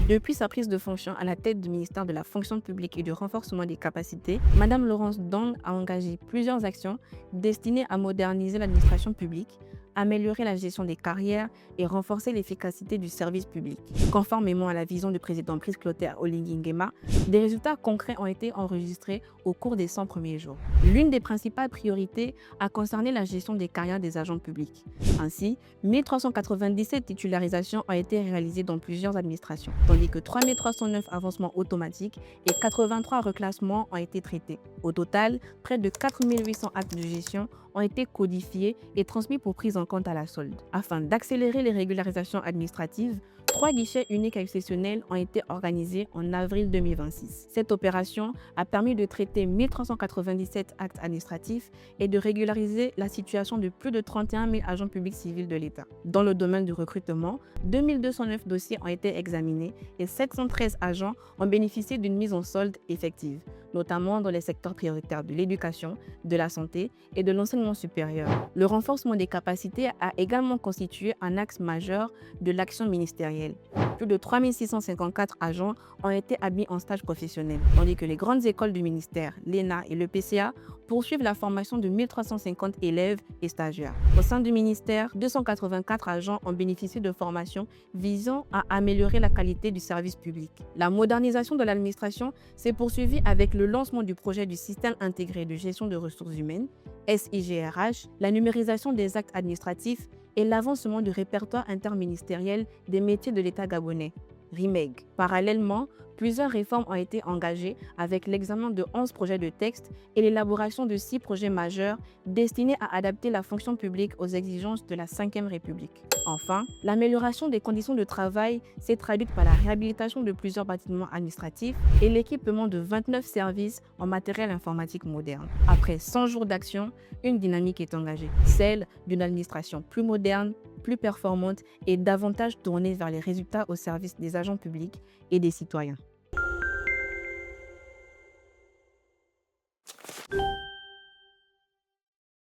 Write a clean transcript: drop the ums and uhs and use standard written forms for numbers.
Depuis sa prise de fonction à la tête du ministère de la fonction publique et du renforcement des capacités, Madame Laurence Dong a engagé plusieurs actions destinées à moderniser l'administration publique, améliorer la gestion des carrières et renforcer l'efficacité du service public. Conformément à la vision du président Brice Clotaire Oligui Nguema, des résultats concrets ont été enregistrés au cours des 100 premiers jours. L'une des principales priorités a concerné la gestion des carrières des agents publics. Ainsi, 1397 titularisations ont été réalisées dans plusieurs administrations, tandis que 3309 avancements automatiques et 83 reclassements ont été traités. Au total, près de 4800 actes de gestion ont été codifiés et transmis pour prise en compte à la solde. Afin d'accélérer les régularisations administratives, 3 guichets uniques exceptionnels ont été organisés en avril 2026. Cette opération a permis de traiter 1397 actes administratifs et de régulariser la situation de plus de 31 000 agents publics civils de l'État. Dans le domaine du recrutement, 2209 dossiers ont été examinés et 713 agents ont bénéficié d'une mise en solde effective, notamment dans les secteurs prioritaires de l'éducation, de la santé et de l'enseignement supérieur. Le renforcement des capacités a également constitué un axe majeur de l'action ministérielle. Plus de 3654 agents ont été admis en stage professionnel, tandis que les grandes écoles du ministère, l'ENA et le PCA, poursuivent la formation de 1350 élèves et stagiaires. Au sein du ministère, 284 agents ont bénéficié de formations visant à améliorer la qualité du service public. La modernisation de l'administration s'est poursuivie avec le lancement du projet du système intégré de gestion de ressources humaines, SIGRH, la numérisation des actes administratifs et l'avancement du répertoire interministériel des métiers de l'État gabonais, RIMEG. Parallèlement, plusieurs réformes ont été engagées avec l'examen de 11 projets de texte et l'élaboration de 6 projets majeurs destinés à adapter la fonction publique aux exigences de la Ve République. Enfin, l'amélioration des conditions de travail s'est traduite par la réhabilitation de plusieurs bâtiments administratifs et l'équipement de 29 services en matériel informatique moderne. Après 100 jours d'action, une dynamique est engagée, celle d'une administration plus moderne, plus performante et davantage tournée vers les résultats au service des agents publics et des citoyens.